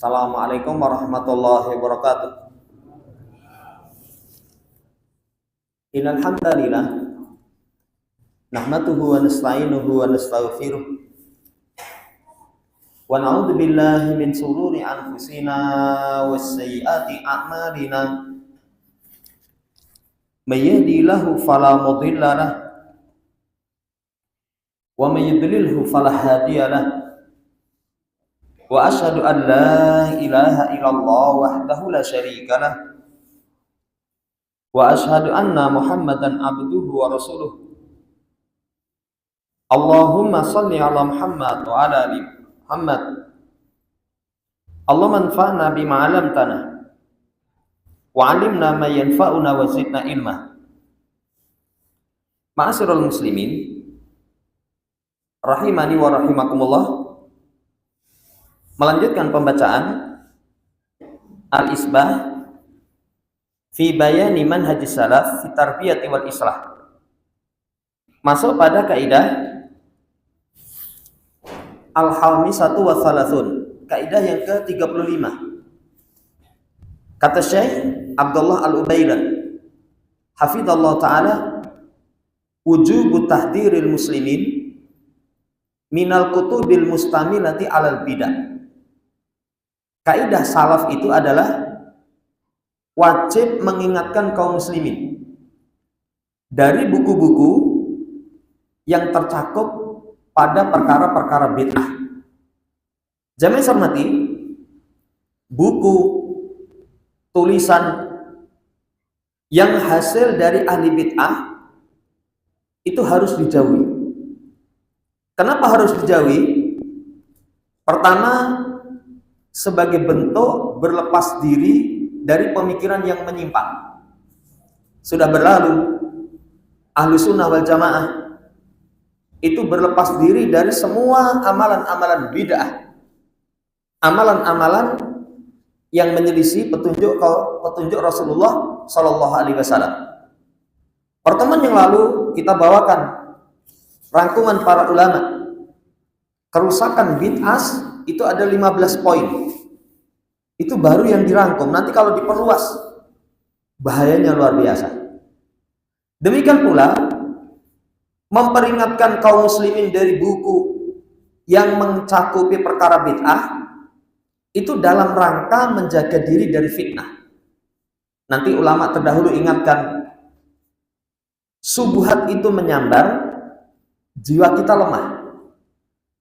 Assalamualaikum warahmatullahi wabarakatuh. Innal hamdalillah nahmaduhu wa nasta'inuhu wa nastaghfiruh wa na'udzu billahi min shururi anfusina was sayyiati a'malina. May yahdihillahu fala mudilla lahu wa may yudlilhu fala hadiya lahu. Wa asyhadu an la ilaha illallah wahdahu la syarika lah wa asyhadu anna Muhammadan abduhu wa rasuluh. Allahumma shalli ala Muhammad wa ala ali Muhammad. Allahumma anfa'na bima 'allamtana wa 'allimna ma yanfa'una wa zidna ilma. Ma'asyiral muslimin rahimani wa rahimakumullah. Melanjutkan pembacaan Al-Isbah fi bayani manhajis salaf fi tarbiyati wal islah. Masuk pada kaidah Al-Hamisatu wa Thalathun, kaidah yang ke-35. Kata Syekh Abdullah Al-Ubaidan hafizallahu taala, wujubu tahdhiril muslimin minal kutubil mustamilati alal bidah. Kaidah salaf itu adalah wajib mengingatkan kaum muslimin dari buku-buku yang tercakup pada perkara-perkara bid'ah. Jamaah hormati, buku tulisan yang hasil dari ahli bid'ah itu harus dijauhi. Kenapa harus dijauhi? Pertama, sebagai bentuk berlepas diri dari pemikiran yang menyimpang. Sudah berlalu, ahlu sunnah wal jamaah itu berlepas diri dari semua amalan-amalan bid'ah, amalan-amalan yang menyelisih petunjuk Rasulullah Shallallahu Alaihi Wasallam. Pertemuan yang lalu kita bawakan rangkuman para ulama. Kerusakan bid'ah itu ada 15 poin. Itu baru yang dirangkum. Nanti kalau diperluas, bahayanya luar biasa. Demikian pula memperingatkan kaum muslimin dari buku yang mencakupi perkara bid'ah itu dalam rangka menjaga diri dari fitnah. Nanti ulama terdahulu ingatkan, subuhat itu menyambar, jiwa kita lemah.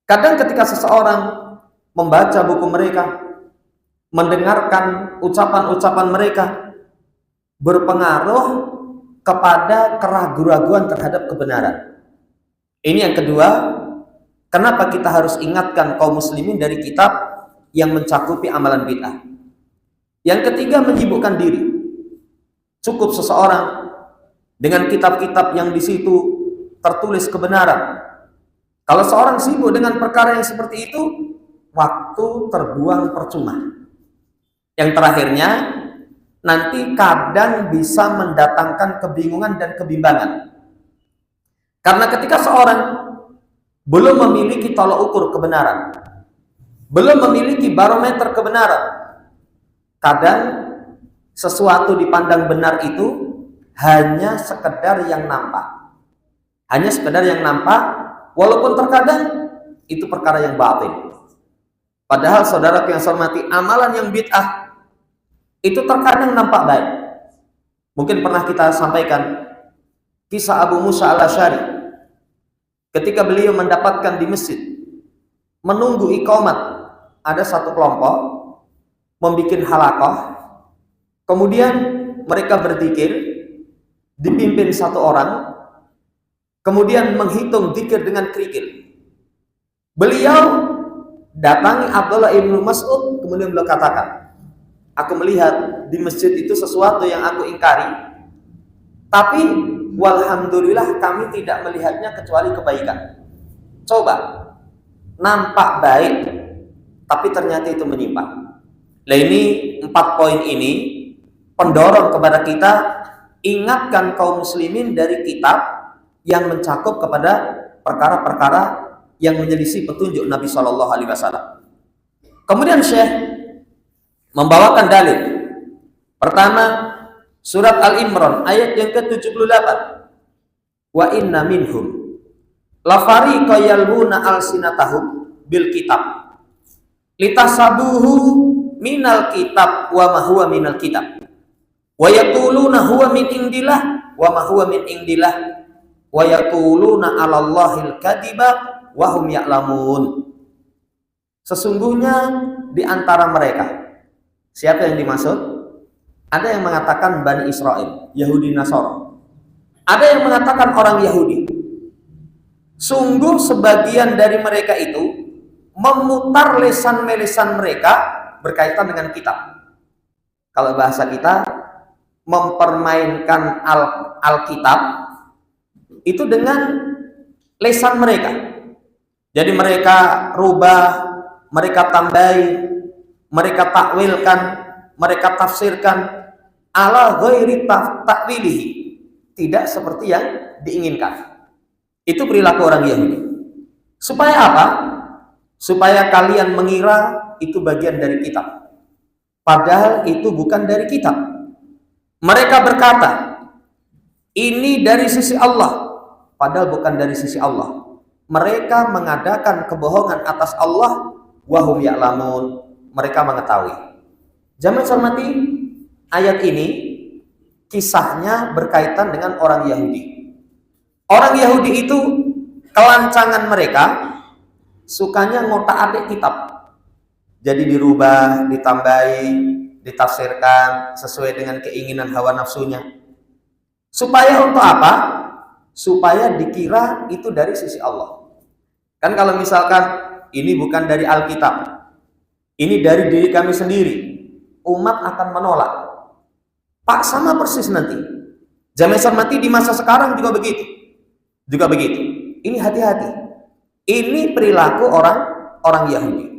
Kadang ketika seseorang membaca buku mereka, mendengarkan ucapan-ucapan mereka, berpengaruh kepada keraguan-raguan terhadap kebenaran. Ini yang kedua, kenapa kita harus ingatkan kaum muslimin dari kitab yang mencakupi amalan bid'ah. Yang ketiga, menyibukkan diri. Cukup seseorang dengan kitab-kitab yang di situ tertulis kebenaran. Kalau seorang sibuk dengan perkara yang seperti itu, waktu terbuang percuma. Yang terakhirnya, nanti kadang bisa mendatangkan kebingungan dan kebimbangan. Karena ketika seorang belum memiliki tolak ukur kebenaran, belum memiliki barometer kebenaran, kadang sesuatu dipandang benar itu hanya sekedar yang nampak. Hanya sekedar yang nampak, walaupun terkadang itu perkara yang batil. Padahal saudara yang saya hormati, amalan yang bid'ah itu terkadang nampak baik. Mungkin pernah kita sampaikan kisah Abu Musa al-Asy'ari. Ketika beliau mendapatkan di masjid menunggu iqamat, ada satu kelompok membuat halaqah. Kemudian mereka berzikir, dipimpin satu orang, kemudian menghitung zikir dengan kerikil. Beliau datangi Abdullah ibnu Mas'ud, kemudian beliau katakan, aku melihat di masjid itu sesuatu yang aku ingkari, tapi walhamdulillah kami tidak melihatnya kecuali kebaikan. Coba, nampak baik, tapi ternyata itu menyimpang. Nah, ini 4 poin ini pendorong kepada kita ingatkan kaum muslimin dari kitab yang mencakup kepada perkara-perkara yang menyelisih petunjuk Nabi Shallallahu Alaihi Wasallam. Kemudian Syekh membawakan dalil. Pertama, surat Al-Imran ayat yang ke-78. Wa inna minhum la fariqa yalbuna alsinatahum bil kitab litasabuhu minal kitab wa ma huwa minal kitab wa yaquluna huwa min indillah wa ma huwa min indillah wa yaquluna 'alallahil kadiba wa hum ya'lamun. Sesungguhnya di antara mereka, siapa yang dimaksud? Ada yang mengatakan Bani Israel, Yahudi Nasara. Ada yang mengatakan orang Yahudi. Sungguh sebagian dari mereka itu memutar lesan-melesan mereka berkaitan dengan kitab. Kalau bahasa kita, mempermainkan Alkitab itu dengan lesan mereka. Jadi mereka rubah, mereka tambahi, mereka takwilkan, mereka tafsirkan ala ghairi ta'wilihi, tidak seperti yang diinginkan. Itu perilaku orang Yahudi. Supaya apa? Supaya kalian mengira itu bagian dari kitab, padahal itu bukan dari kitab. Mereka berkata ini dari sisi Allah, padahal bukan dari sisi Allah. Mereka mengadakan kebohongan atas Allah, wahum ya'lamun, mereka mengetahui. Jamaah hormati, ayat ini kisahnya berkaitan dengan orang Yahudi. Orang Yahudi itu kelancangan mereka sukanya ngotak-atik kitab. Jadi dirubah, ditambahi, ditafsirkan sesuai dengan keinginan hawa nafsunya. Supaya untuk apa? Supaya dikira itu dari sisi Allah. Kan kalau misalkan ini bukan dari Alkitab, ini dari diri kami sendiri, umat akan menolak. Pak, sama persis nanti. Jamaah hormati, di masa sekarang juga begitu. Juga begitu. Ini hati-hati. Ini perilaku orang Yahudi.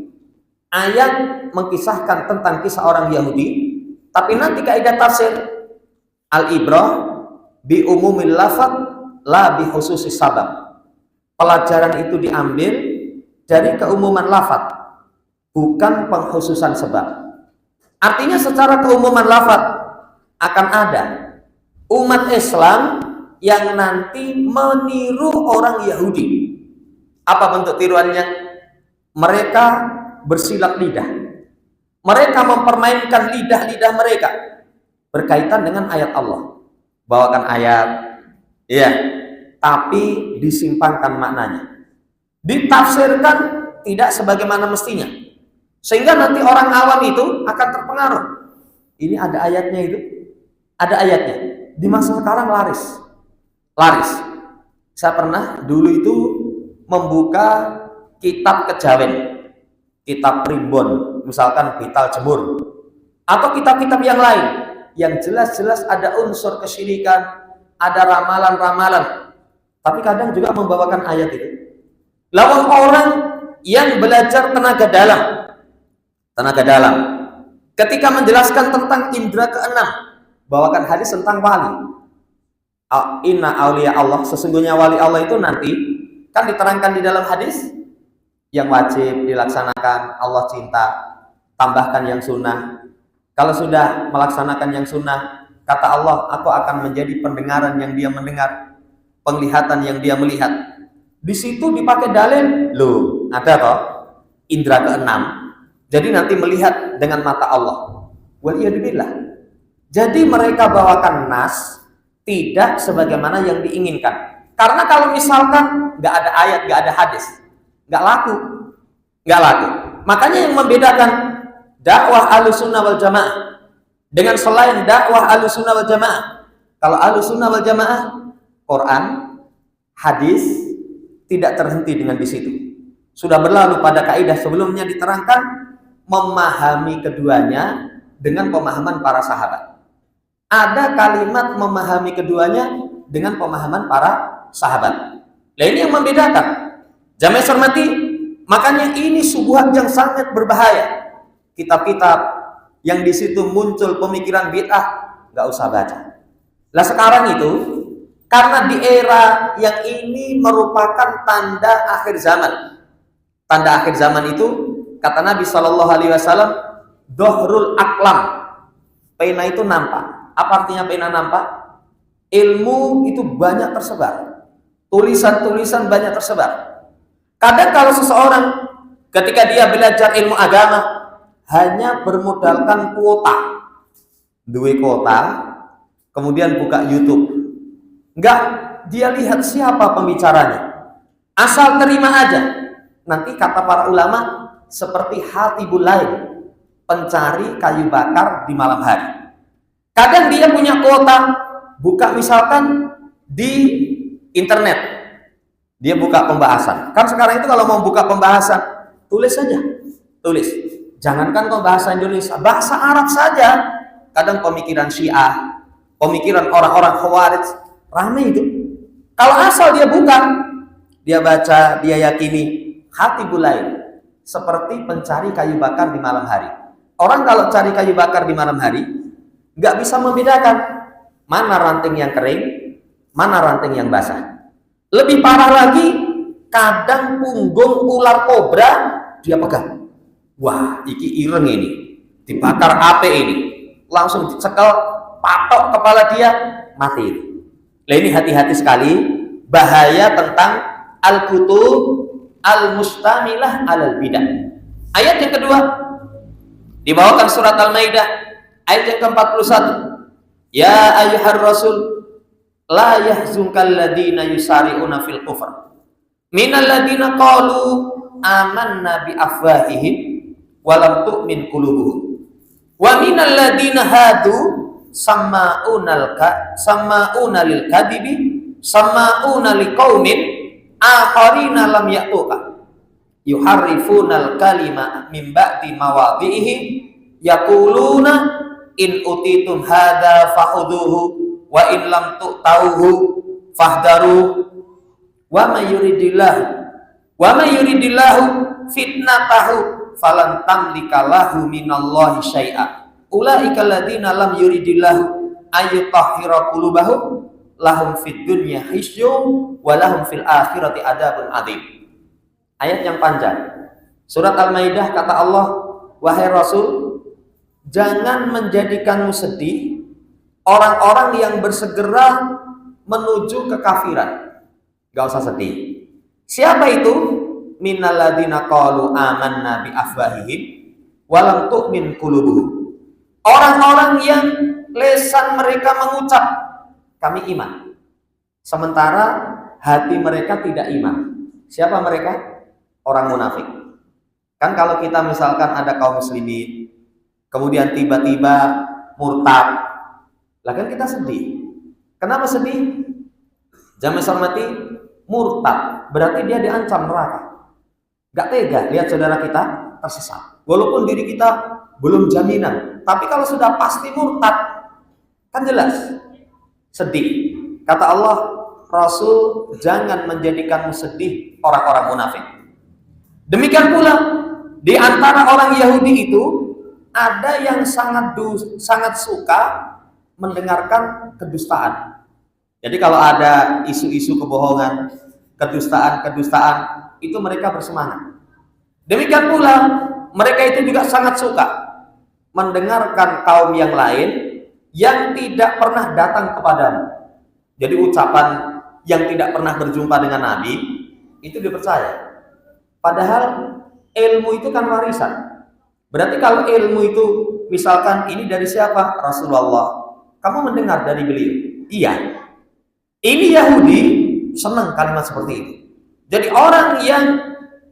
Ayat mengkisahkan tentang kisah orang Yahudi, tapi nanti kaidah tafsir al-ibrah bi umumil lafaz la bi khususis sabab. Pelajaran itu diambil dari keumuman lafaz, bukan pengkhususan sebab. Artinya secara keumuman lafaz akan ada umat Islam yang nanti meniru orang Yahudi. Apa bentuk tiruannya? Mereka bersilat lidah. Mereka mempermainkan lidah-lidah mereka berkaitan dengan ayat Allah. Bawakan ayat, ya, tapi disimpangkan maknanya. Ditafsirkan tidak sebagaimana mestinya. Sehingga nanti orang awam itu akan terpengaruh. Ini ada ayatnya itu. Ada ayatnya. Di masa sekarang laris. Saya pernah dulu itu membuka kitab kejawen, kitab primbon, misalkan Vital Jemur, atau kitab-kitab yang lain yang jelas-jelas ada unsur kesyirikan, ada ramalan-ramalan, tapi kadang juga membawakan ayat itu. Lawan orang yang belajar tenaga dalam, ketika menjelaskan tentang indera keenam, bawakan hadis tentang wali. Inna auliya Allah, sesungguhnya wali Allah itu nanti kan diterangkan di dalam hadis yang wajib dilaksanakan, Allah cinta, tambahkan yang sunnah. Kalau sudah melaksanakan yang sunnah, kata Allah, aku akan menjadi pendengaran yang dia mendengar, penglihatan yang dia melihat. Di situ dipakai dalil, loh, ada toh indera keenam. Jadi nanti melihat dengan mata Allah. Waliyadzubillah. Jadi mereka bawakan nas tidak sebagaimana yang diinginkan. Karena kalau misalkan nggak ada ayat, nggak ada hadis, nggak laku. Makanya yang membedakan dakwah Ahlussunnah wal Jamaah dengan selain dakwah Ahlussunnah wal Jamaah, kalau Ahlussunnah wal Jamaah, Quran, hadis tidak terhenti dengan di situ. Sudah berlalu pada kaidah sebelumnya diterangkan memahami keduanya dengan pemahaman para sahabat. Ada kalimat memahami keduanya dengan pemahaman para sahabat. Nah, ini yang membedakan. Jamaah hormati, makanya ini subuhat yang sangat berbahaya. Kitab-kitab yang di situ muncul pemikiran bid'ah, nggak usah baca. Lah sekarang itu, karena di era yang ini merupakan tanda akhir zaman. Tanda akhir zaman itu, kata Nabi SAW, Dohrul aklam. Pena itu nampak. Apa artinya pena nampak? Ilmu itu banyak tersebar. Tulisan-tulisan banyak tersebar. Kadang kalau seseorang ketika dia belajar ilmu agama hanya bermodalkan kuota. Dua kuota, kemudian buka YouTube. Enggak, dia lihat siapa pembicaranya. Asal terima aja. Nanti kata para ulama seperti hatibul lail, pencari kayu bakar di malam hari. Kadang dia punya kuota, buka misalkan di internet, dia buka pembahasan. Kan sekarang itu kalau mau buka pembahasan, tulis saja, tulis. Jangankan bahasa Indonesia, bahasa Arab saja. Kadang pemikiran Syiah, pemikiran orang-orang Khawarij, ramai itu. Kalau asal dia buka, dia baca, dia yakini, hati bulai seperti pencari kayu bakar di malam hari. Orang kalau cari kayu bakar di malam hari, nggak bisa membedakan mana ranting yang kering, mana ranting yang basah. Lebih parah lagi, kadang punggung ular kobra dia pegang. Wah, iki ireng ini, dibakar api ini, langsung dicekel, patok kepala dia, mati. Nah, ini hati-hati sekali, bahaya tentang al-kutub al-mustamilah alal bidah. Ayat yang kedua dibawakan surat Al-Maidah ayat yang ke-41. Ya ayyuhar rasul la yahzunkal ladina yusari'una fil kufr minal ladina qalu amanna bi afwahihim walam tu'min qulubuhum wa minal ladina hadu sama'una lil kadibi sama'una liqaumin akharina lam ya'tuka yuharrifunal kalima min ba'di mawadhihi yaquluna in utitum hadza fakhudhuhu wa in lam tu'tauhu fahdaru wa may yuridillahu fitnatahu falan tamlika lahu minallahi syai'a ulaika alladziina lam yuridillahu ayyutahhira qulubahum lahum fid dunya khizyun wa lahum fil akhirati adzabun adzim. Ayat yang panjang. Surat Al-Maidah, kata Allah, wahai Rasul, jangan menjadikanmu sedih orang-orang yang bersegera menuju kekafiran. Gak usah sedih. Siapa itu? Minal ladzina qalu amanna bi afwahihim walam tu'min qulubuhum. Orang-orang yang lisan mereka mengucap kami iman, sementara hati mereka tidak iman. Siapa mereka? Orang munafik. Kan kalau kita misalkan ada kaum muslimin, kemudian tiba-tiba murtad, lah kan kita sedih. Kenapa sedih? Jamaah hormati, murtad berarti dia diancam neraka. Gak tega lihat saudara kita tersesat. Walaupun diri kita belum jaminan, tapi kalau sudah pasti murtad, kan jelas sedih. Kata Allah, Rasul, jangan menjadikanmu sedih orang-orang munafik. Demikian pula di antara orang Yahudi itu ada yang sangat suka mendengarkan kedustaan. Jadi kalau ada isu-isu kebohongan, kedustaan itu mereka bersemangat. Demikian pula mereka itu juga sangat suka mendengarkan kaum yang lain yang tidak pernah datang kepadamu. Jadi ucapan yang tidak pernah berjumpa dengan Nabi itu dipercaya. Padahal ilmu itu kan warisan. Berarti kalau ilmu itu misalkan ini dari siapa? Rasulullah. Kamu mendengar dari beliau. Iya. Ini Yahudi senang kalimat seperti itu. Jadi orang yang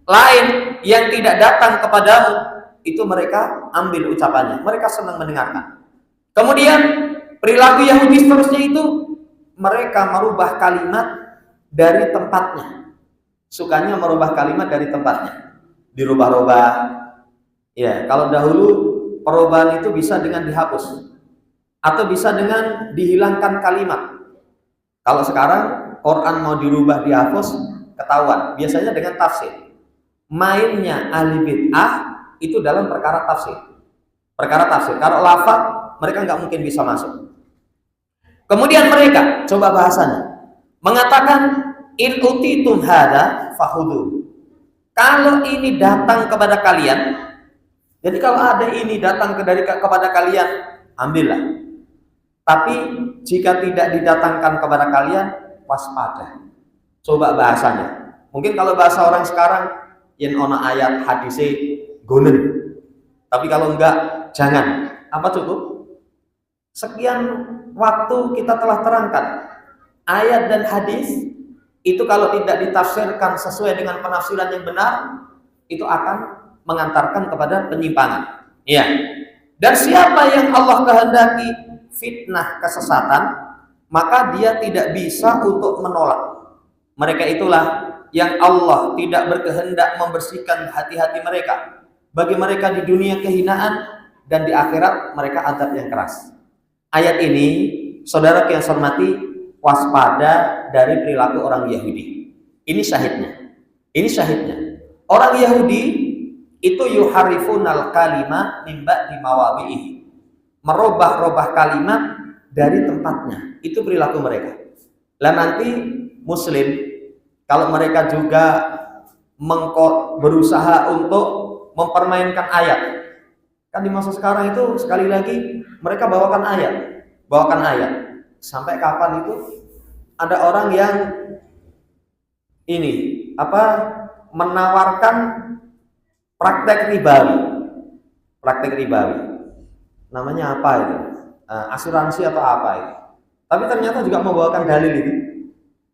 lain yang tidak datang kepadamu itu mereka ambil ucapannya. Mereka senang mendengarkan. Kemudian perilaku Yahudi seterusnya itu mereka merubah kalimat dari tempatnya. Sukanya merubah kalimat dari tempatnya, dirubah-rubah. Ya, kalau dahulu perubahan itu bisa dengan dihapus atau bisa dengan dihilangkan kalimat. Kalau sekarang Quran mau dirubah dihapus ketahuan, biasanya dengan tafsir. Mainnya ahli bid'ah itu dalam perkara tafsir. Perkara tafsir. Kalau lafaz mereka nggak mungkin bisa masuk. Kemudian mereka coba bahasanya mengatakan in utitum hadza fakhudhu. Kalau ini datang kepada kalian, Jadi kalau ada ini datang kepada kalian, ambillah. Tapi jika tidak didatangkan kepada kalian, waspada. Coba bahasanya. Mungkin kalau bahasa orang sekarang, yen ona ayat hadise gonen. Tapi kalau enggak, jangan. Apa cukup? Sekian waktu kita telah terangkan. Ayat dan hadis itu kalau tidak ditafsirkan sesuai dengan penafsiran yang benar, itu akan mengantarkan kepada penyimpangan. Iya. Dan siapa yang Allah kehendaki fitnah kesesatan, maka dia tidak bisa untuk menolak. Mereka itulah yang Allah tidak berkehendak membersihkan hati-hati mereka. Bagi mereka di dunia kehinaan dan di akhirat mereka azab yang keras. Ayat ini, saudara yang saya hormati, waspada dari perilaku orang Yahudi. Ini syahidnya. Ini syahidnya. Orang Yahudi itu yuharifunal kalima min ba'di mawadhi'ihi. Merubah-rubah kalimat dari tempatnya. Itu perilaku mereka. Lah nanti muslim kalau mereka juga berusaha untuk mempermainkan ayat. Kan di masa sekarang itu sekali lagi mereka bawakan ayat. Sampai kapan itu ada orang yang menawarkan praktek ribawi. Namanya apa itu? Asuransi atau apa itu? Tapi ternyata juga membawakan dalil itu.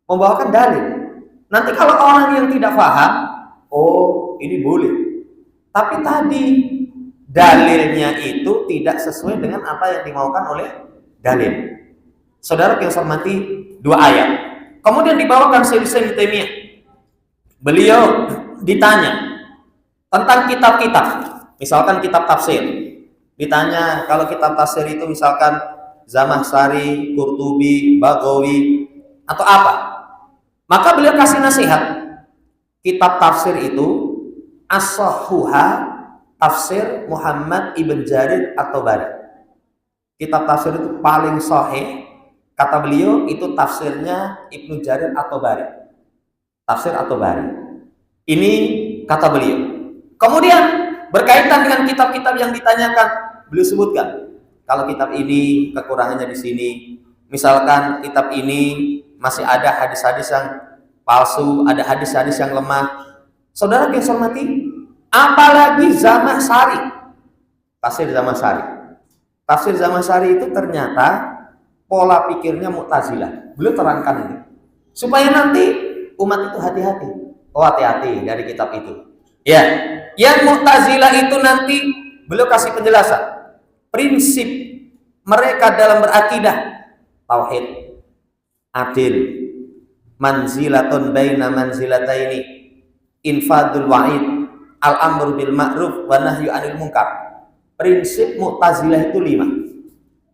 Membawakan dalil. Nanti kalau orang yang tidak paham, oh ini boleh. Tapi tadi dalilnya itu tidak sesuai dengan apa yang dimaukan oleh dalil. Saudara yang saya hormati, dua ayat. Kemudian dibawakan Syekh Taimiyah. Beliau ditanya tentang kitab-kitab, misalkan kitab tafsir. Ditanya kalau kitab tafsir itu misalkan Zamakhsyari, Qurtubi, Baghawi atau apa. Maka beliau kasih nasihat. Kitab tafsir itu as-sahhuha tafsir Muhammad Ibn Jarir At-Tabari. Kitab tafsir itu paling sahih, kata beliau itu tafsirnya Ibnu Jarir At-Tabari. Tafsir At-Tabari. Ini kata beliau. Kemudian berkaitan dengan kitab-kitab yang ditanyakan, beliau sebutkan kalau kitab ini kekurangannya di sini. Misalkan kitab ini masih ada hadis-hadis yang palsu, ada hadis-hadis yang lemah. Saudara yang saya hormati, apalagi Zamakhsyari. Tafsir Zamakhsyari. Tafsir Zamakhsyari itu ternyata pola pikirnya Mu'tazilah. Beliau terangkan ini. Supaya nanti umat itu hati-hati. Oh, hati-hati dari kitab itu. Ya, yang Mu'tazilah itu nanti beliau kasih penjelasan. Prinsip mereka dalam berakidah tauhid, adil, manzilatun baina manzilataini, infadul wa'id, al-amru bil ma'ruf wa nahyu 'anil munkar. Prinsip Mu'tazilah itu 5.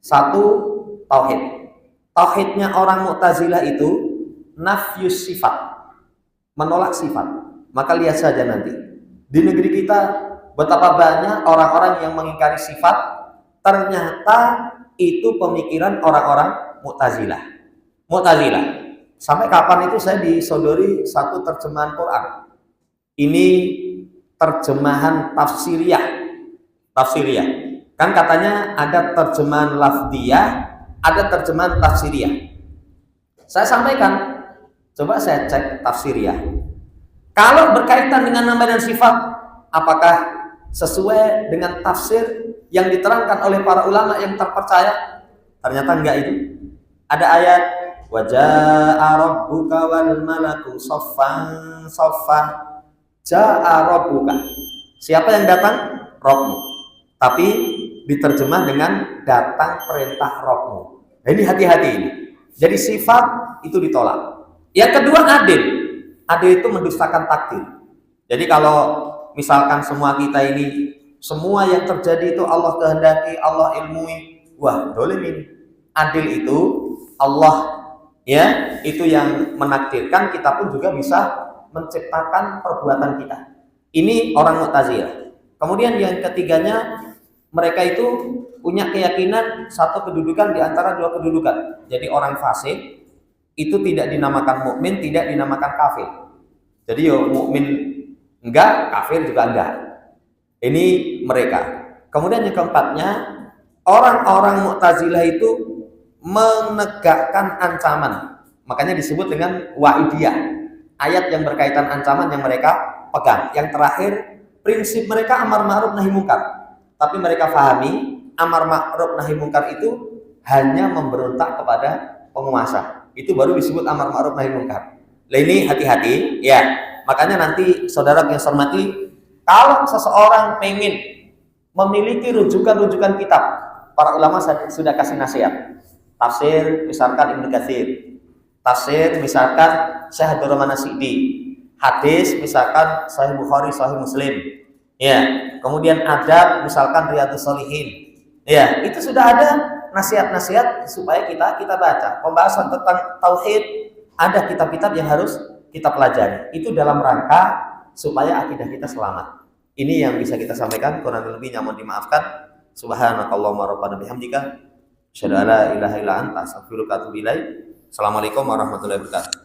1, tauhid. Tauhidnya orang Mu'tazilah itu nafyus sifat, menolak sifat. Maka lihat saja nanti di negeri kita betapa banyak orang-orang yang mengingkari sifat, ternyata itu pemikiran orang-orang Mu'tazilah. Sampai kapan itu saya disodori satu terjemahan Quran. Ini terjemahan tafsiriyah. Kan katanya ada terjemahan lafdiyah, ada terjemahan tafsiriyah. Saya sampaikan, coba saya cek tafsiriyah. Kalau berkaitan dengan nama dan sifat, apakah sesuai dengan tafsir yang diterangkan oleh para ulama yang terpercaya? Ternyata enggak itu. Ada ayat wa jaa'a rabbuka wal malaku saffan saffan. Jaa'a rabbuka. Siapa yang datang? Rabbmu. Tapi diterjemah dengan datang perintah Rabbmu. Nah, ini hati-hati ini. Jadi sifat itu ditolak. Yang kedua adil. Adil itu mendustakan takdir. Jadi kalau misalkan semua kita ini, semua yang terjadi itu Allah kehendaki, Allah ilmui, wah dolimin. Adil itu Allah, ya, itu yang menakdirkan, kita pun juga bisa menciptakan perbuatan kita. Ini orang Mu'tazilah. Kemudian yang ketiganya, mereka itu punya keyakinan satu kedudukan di antara dua kedudukan. Jadi orang fasik itu tidak dinamakan mukmin, tidak dinamakan kafir. Jadi yo mukmin enggak, kafir juga enggak. Ini mereka. Kemudian yang keempatnya, orang-orang Mu'tazilah itu menegakkan ancaman. Makanya disebut dengan wa'idiyah. Ayat yang berkaitan ancaman yang mereka pegang. Yang terakhir, prinsip mereka amar ma'ruf nahi munkar. Tapi mereka pahami amar ma'ruf nahi munkar itu hanya memberontak kepada penguasa. Itu baru disebut amar ma'ruf nahi munkar. Nah, ini hati-hati ya. Makanya nanti saudara yang saya hormati, kalau seseorang pengen memiliki rujukan-rujukan kitab, para ulama sudah kasih nasihat. Tafsir misalkan Ibnu Katsir, tafsir misalkan Syekh Abdul Rahman As-Sa'di, hadis misalkan Sahih Bukhari, Sahih Muslim. Ya, kemudian adab misalkan Riyadhus Shalihin. Ya, itu sudah ada nasihat-nasihat supaya kita baca. Pembahasan tentang tauhid, ada kitab-kitab yang harus kita pelajari. Itu dalam rangka supaya akidah kita selamat. Ini yang bisa kita sampaikan, kurang lebihnya mohon dimaafkan. Subhanakallahumma rabbana bihamdika asyhadu an la ilaha illa anta astaghfiruka wa atubu ilaik. Assalamualaikum warahmatullahi wabarakatuh.